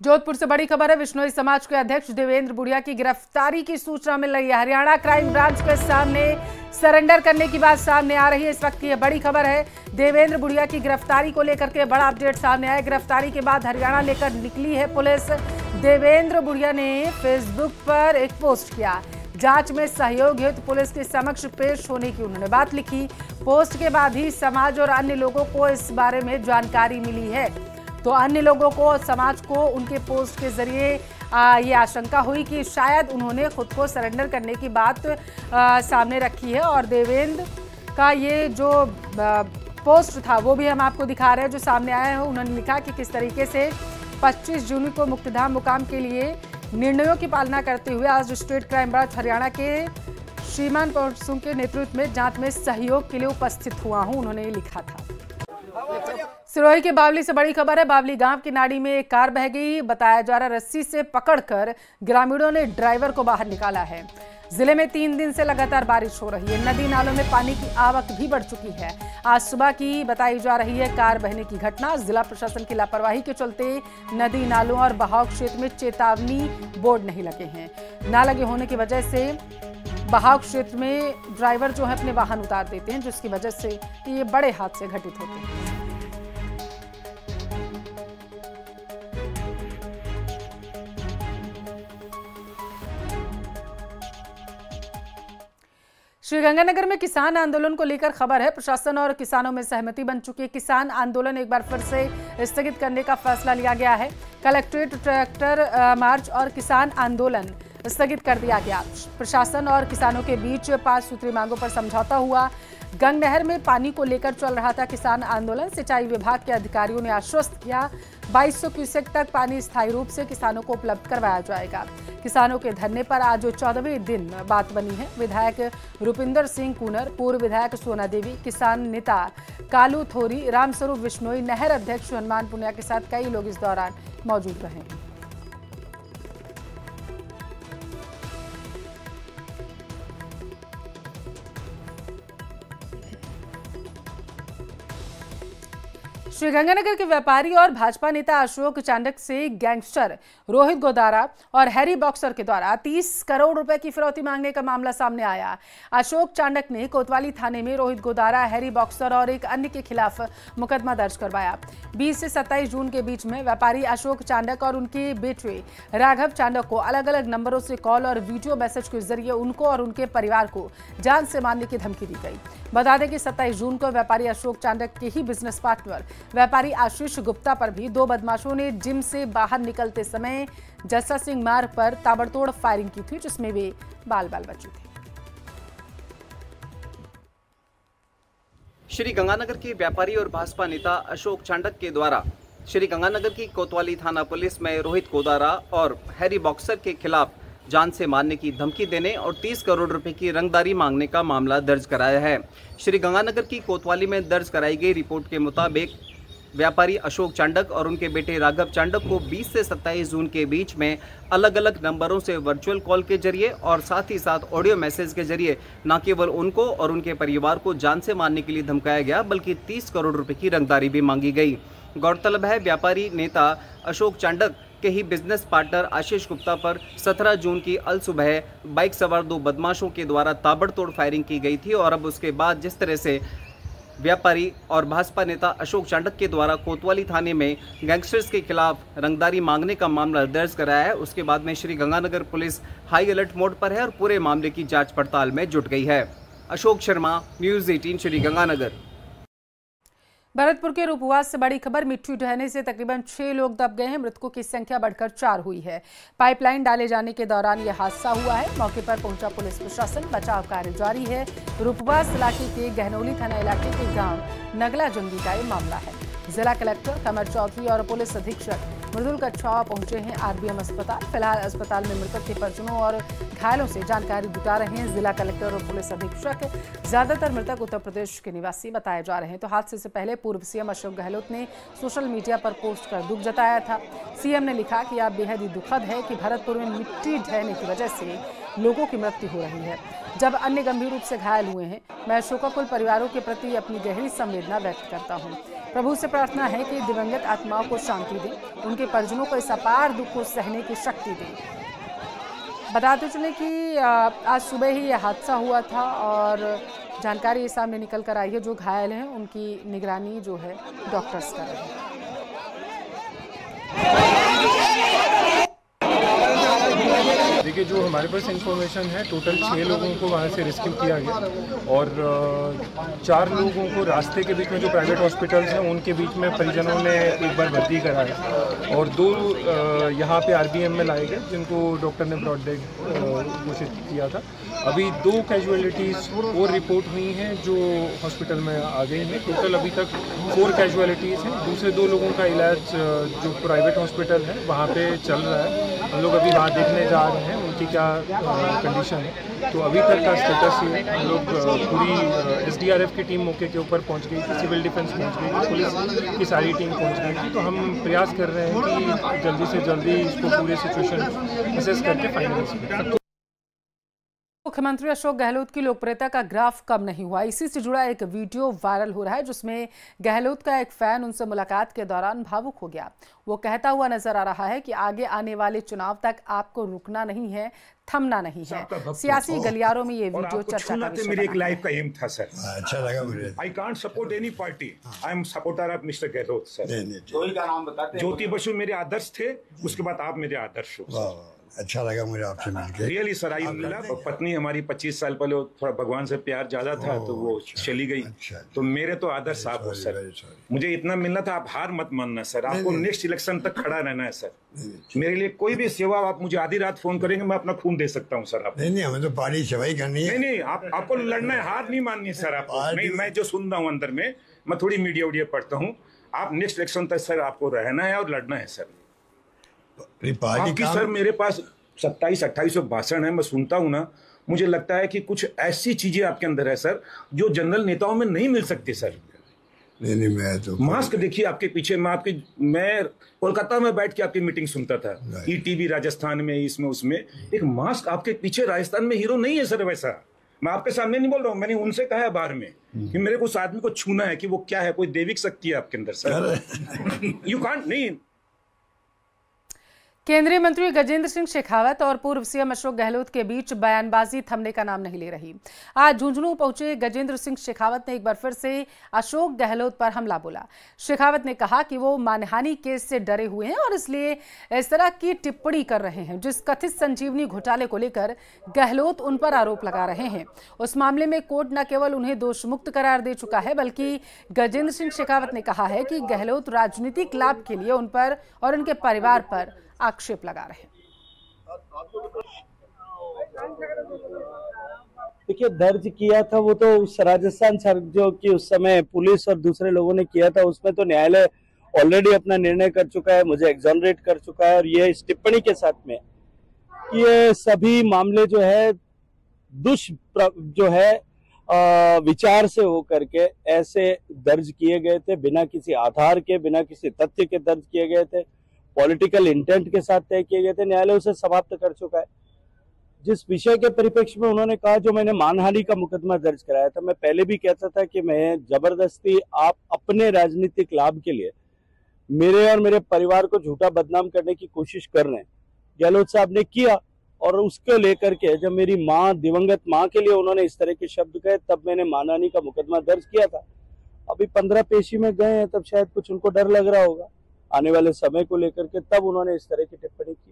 जोधपुर से बड़ी खबर है। विश्नोई समाज के अध्यक्ष देवेंद्र बुढ़िया की गिरफ्तारी की सूचना मिल रही है। हरियाणा क्राइम ब्रांच के सामने सरेंडर करने की बात सामने आ रही है। इस वक्त की यह बड़ी खबर है। देवेंद्र बुढ़िया की गिरफ्तारी को लेकर के बड़ा अपडेट सामने आया। गिरफ्तारी के बाद हरियाणा लेकर निकली है पुलिस। देवेंद्र बुढ़िया ने फेसबुक पर एक पोस्ट किया। जांच में सहयोग हेतु पुलिस के समक्ष पेश होने की उन्होंने बात लिखी। पोस्ट के बाद ही समाज और अन्य लोगों को इस बारे में जानकारी मिली है। तो अन्य लोगों को, समाज को उनके पोस्ट के जरिए ये आशंका हुई कि शायद उन्होंने खुद को सरेंडर करने की बात सामने रखी है। और देवेंद्र का ये जो पोस्ट था वो भी हम आपको दिखा रहे हैं जो सामने आया है। उन्होंने लिखा कि किस तरीके से 25 जून को मुक्तिधाम मुकाम के लिए निर्णयों की पालना करते हुए आज स्टेट क्राइम ब्रांच हरियाणा के श्रीमान परसुम के नेतृत्व में जांच में सहयोग के लिए उपस्थित हुआ हूं, उन्होंने ये लिखा था। सिरोही के बावली से बड़ी खबर है। बावली गांव की नाड़ी में एक कार बह गई। बताया जा रहा रस्सी से पकड़कर ग्रामीणों ने ड्राइवर को बाहर निकाला है। जिले में 3 दिन से लगातार बारिश हो रही है। नदी नालों में पानी की आवक भी बढ़ चुकी है। आज सुबह की बताई जा रही है कार बहने की घटना। जिला प्रशासन की लापरवाही के चलते नदी नालों और बहाव क्षेत्र में चेतावनी बोर्ड नहीं लगे हैं। ना लगे होने की वजह से बहाव क्षेत्र में ड्राइवर जो है अपने वाहन उतार देते हैं, जिसकी वजह से ये बड़े हादसे घटित होते हैं। श्रीगंगानगर में किसान आंदोलन को लेकर खबर है। प्रशासन और किसानों में सहमति बन चुकी है। किसान आंदोलन एक बार फिर से स्थगित करने का फैसला लिया गया है। कलेक्ट्रेट, ट्रैक्टर मार्च और किसान आंदोलन स्थगित कर दिया गया। प्रशासन और किसानों के बीच 5 सूत्री मांगों पर समझौता हुआ। गंग नहर में पानी को लेकर चल रहा था किसान आंदोलन। सिंचाई विभाग के अधिकारियों ने आश्वस्त किया 2200 क्यूसेक तक पानी स्थायी रूप से किसानों को उपलब्ध करवाया जाएगा। किसानों के धरने पर आज 14वें दिन बात बनी है। विधायक रुपिंदर सिंह कूनर, पूर्व विधायक सोना देवी, किसान नेता कालू थोरी, रामस्वरूप विश्नोई, नहर अध्यक्ष हनुमान पुनिया के साथ कई लोग इस दौरान मौजूद रहे। श्रीगंगानगर के व्यापारी और भाजपा नेता अशोक चांडक से गैंगस्टर रोहित गोदारा और हैरी बॉक्सर के द्वारा 30 करोड़ रुपए की फिरौती मांगने का मामला सामने आया। अशोक चांडक ने कोतवाली थाने में रोहित गोदारा, हैरी बॉक्सर और एक अन्य के खिलाफ मुकदमा दर्ज करवाया। 20 से 27 जून के बीच में व्यापारी अशोक चांडक और उनके बेटे राघव चांडक को अलग अलग नंबरों से कॉल और वीडियो मैसेज के जरिए उनको और उनके परिवार को जान से मारने की धमकी दी गई। बता दें कि 27 जून को व्यापारी अशोक चांडक के ही बिजनेस पार्टनर व्यापारी आशीष गुप्ता पर भी 2 बदमाशों ने जिम से बाहर निकलते समय जस्सा सिंह मार्ग पर ताबड़तोड़ फायरिंग की थी, जिसमें वे बाल बचे थे। श्री गंगानगर के व्यापारी और भाजपा नेता अशोक चांडक के द्वारा श्री गंगानगर की कोतवाली थाना पुलिस में रोहित गोदारा और हैरी बॉक्सर के खिलाफ जान से मारने की धमकी देने और 30 करोड़ रुपए की रंगदारी मांगने का मामला दर्ज कराया है। श्री गंगानगर की कोतवाली में दर्ज कराई गई रिपोर्ट के मुताबिक व्यापारी अशोक चांडक और उनके बेटे राघव चांडक को 20 से 27 जून के बीच में अलग अलग नंबरों से वर्चुअल कॉल के जरिए और साथ ही साथ ऑडियो मैसेज के जरिए न केवल उनको और उनके परिवार को जान से मारने के लिए धमकाया गया, बल्कि 30 करोड़ रुपए की रंगदारी भी मांगी गई। गौरतलब है व्यापारी नेता अशोक चांडक के ही बिजनेस पार्टनर आशीष गुप्ता पर 17 जून की अल सुबह बाइक सवार 2 बदमाशों के द्वारा ताबड़तोड़ फायरिंग की गई थी। और अब उसके बाद जिस तरह से व्यापारी और भाजपा नेता अशोक चांडक के द्वारा कोतवाली थाने में गैंगस्टर्स के खिलाफ रंगदारी मांगने का मामला दर्ज कराया है, उसके बाद में Shri Ganganagar police high alert mode पर है और पूरे मामले की जांच पड़ताल में जुट गई है। अशोक शर्मा, न्यूज़ 18 श्री गंगानगर। भरतपुर के रूपवास से बड़ी खबर। मिट्टी ढहने से तकरीबन 6 लोग दब गए हैं। मृतकों की संख्या बढ़कर 4 हुई है। पाइपलाइन डाले जाने के दौरान यह हादसा हुआ है। मौके पर पहुंचा पुलिस प्रशासन, बचाव कार्य जारी है। रूपवास इलाके के गहनौली थाना इलाके के गांव नगला जंगी का ये मामला है। जिला कलेक्टर कमर चौधरी और पुलिस अधीक्षक मृदुल कच्छावा पहुंचे हैं आरबीएम अस्पताल। फिलहाल अस्पताल में मृतक के परिजनों और घायलों से जानकारी जुटा रहे हैं जिला कलेक्टर और पुलिस अधीक्षक। ज्यादातर मृतक उत्तर प्रदेश के निवासी बताए जा रहे हैं। तो हादसे से पहले पूर्व सीएम अशोक गहलोत ने सोशल मीडिया पर पोस्ट कर दुख जताया था। सीएम ने लिखा कि यह बेहद ही दुखद है कि भरतपुर में मिट्टी ढहने की वजह से लोगों की मृत्यु हो रही है, जब अन्य गंभीर रूप से घायल हुए हैं। मैं शोकाकुल परिवारों के प्रति अपनी गहरी संवेदना व्यक्त करता हूँ। प्रभु से प्रार्थना है कि दिवंगत आत्माओं को शांति दे, उनके परिजनों को इस अपार दुख को सहने की शक्ति दे। बताते चले कि आज सुबह ही यह हादसा हुआ था और जानकारी सामने निकल कर आई है। जो घायल हैं उनकी निगरानी जो है डॉक्टर्स कर रहे हैं। देखिए, जो हमारे पास इंफॉर्मेशन है, टोटल 6 लोगों को वहाँ से रेस्क्यू किया गया और 4 लोगों को रास्ते के बीच में जो प्राइवेट हॉस्पिटल्स हैं उनके बीच में परिजनों ने एक बार भर्ती कराया और 2 यहाँ पे आरबीएम में लाए गए जिनको डॉक्टर ने ब्रॉड डेड घोषित किया था। अभी 2 कैजुअलिटीज़ और रिपोर्ट हुई हैं जो हॉस्पिटल में आ गई हैं। टोटल अभी तक 4 कैजुअलिटीज़ हैं। दूसरे 2 लोगों का इलाज जो प्राइवेट हॉस्पिटल है वहाँ पे चल रहा है। हम लोग अभी वहाँ देखने जा रहे हैं उनकी क्या कंडीशन है। तो अभी तक का स्टेटस ये है। हम लोग पूरी एसडीआरएफ की टीम मौके के ऊपर पहुँच गई थी, सिविल डिफेंस पहुँच गई थी, पुलिस की सारी टीम पहुँच गई थी। तो हम प्रयास कर रहे हैं कि जल्दी से जल्दी इसको पूरे सिचुएशन असेस करके फाइनलाइज। मुख्यमंत्री अशोक गहलोत की लोकप्रियता का ग्राफ कम नहीं हुआ। इसी से जुड़ा एक वीडियो वायरल हो रहा है जिसमें गहलोत का एक फैन उनसे मुलाकात के दौरान भावुक हो गया। वो कहता हुआ नजर आ रहा है कि आगे आने वाले चुनाव तक आपको रुकना नहीं है, थमना नहीं है। सियासी गलियारों में ये वीडियो चर्चा का विषय मेरी एक लाइफ का एम था सर। अच्छा लगा मुझे। I can't support any party, I am supporter of mister Gehlot sir. नहीं, का नाम बताते हैं। ज्योति बसु मेरे आदर्श थे, उसके बाद आप मेरे आदर्श हो। अच्छा लगा मुझे आपसे मिलकर। रियली सर, आई मिला। पत्नी हमारी 25 साल पहले थोड़ा भगवान से प्यार ज्यादा था तो वो चली गई। तो मेरे तो आदर्श आप हो सर। मुझे इतना मिलना था। आप हार मत मानना सर, आपको नेक्स्ट इलेक्शन तक खड़ा रहना है सर। मेरे लिए कोई भी सेवा आप मुझे आधी रात फोन करेंगे, मैं अपना खून दे सकता हूँ सर। आप नहीं, हमें तो पार्टी सेवाई करनी है। नहीं, आपको लड़ना है, हार नहीं माननी है सर आपको। नहीं, मैं जो सुन रहा हूँ अंदर में, मैं थोड़ी मीडिया उडिया पढ़ता हूँ। आप नेक्स्ट इलेक्शन तक सर आपको रहना है और लड़ना है सर। पार्टी सर मेरे पास 27-28 भाषण है, मैं सुनता हूँ ना, मुझे लगता है कि कुछ ऐसी चीजें आपके अंदर है सर जो जनरल नेताओं में नहीं मिल सकती सर। नहीं, मैं तो मास्क देखिए आपके पीछे। मैं कोलकाता में बैठ के आपकी मीटिंग सुनता था, ईटीवी राजस्थान में, इसमें उसमें। एक मास्क आपके पीछे राजस्थान में हीरो नहीं है सर वैसा। मैं आपके सामने नहीं बोल रहा हूँ, मैंने उनसे कहा है बाहर में कि मेरे को उस आदमी को छूना है कि वो क्या है, कोई दैविक शक्ति है आपके अंदर सर। You can't. नहीं, केंद्रीय मंत्री गजेंद्र सिंह शेखावत और पूर्व सीएम अशोक गहलोत के बीच बयानबाजी थमने का नाम नहीं ले रही। आज झुंझुनू पहुंचे गजेंद्र सिंह शेखावत ने एक बार फिर से अशोक गहलोत पर हमला बोला। शेखावत ने कहा कि वो मानहानि केस से डरे हुए हैं और इसलिए इस तरह की टिप्पणी कर रहे हैं। जिस कथित संजीवनी घोटाले को लेकर गहलोत उन पर आरोप लगा रहे हैं, उस मामले में कोर्ट न केवल उन्हें दोष मुक्त करार दे चुका है, बल्कि गजेंद्र सिंह शेखावत ने कहा है कि गहलोत राजनीतिक लाभ के लिए उन पर और उनके परिवार पर आक्षेप लगा रहे हैं। देखिए, दर्ज किया था वो तो उस राजस्थान सर जो कि उस समय पुलिस और दूसरे लोगों ने किया था, उसमें तो न्यायालय ऑलरेडी अपना निर्णय कर चुका है, मुझे एग्जोनरेट कर चुका है। और ये इस टिप्पणी के साथ में ये सभी मामले जो है जो है विचार से होकर के ऐसे दर्ज किए गए थे, बिना किसी आधार के, बिना किसी तथ्य के दर्ज किए गए थे, पॉलिटिकल इंटेंट के साथ तय किए गए थे। न्यायालय उसे समाप्त कर चुका है। जिस विषय के परिप्रेक्ष्य में उन्होंने कहा, जो मैंने मानहानि का मुकदमा दर्ज कराया था, मैं पहले भी कहता था कि मैं जबरदस्ती आप अपने राजनीतिक लाभ के लिए मेरे और मेरे परिवार को झूठा बदनाम करने की कोशिश कर रहे हैं। गहलोत साहब ने किया और उसको लेकर के जब मेरी माँ, दिवंगत माँ के लिए उन्होंने इस तरह के शब्द कहे, तब मैंने मानहानि का मुकदमा दर्ज किया था। अभी 15 पेशी में गए हैं, तब शायद कुछ उनको डर लग रहा होगा आने वाले समय को लेकर के, तब उन्होंने इस तरह की टिप्पणी की।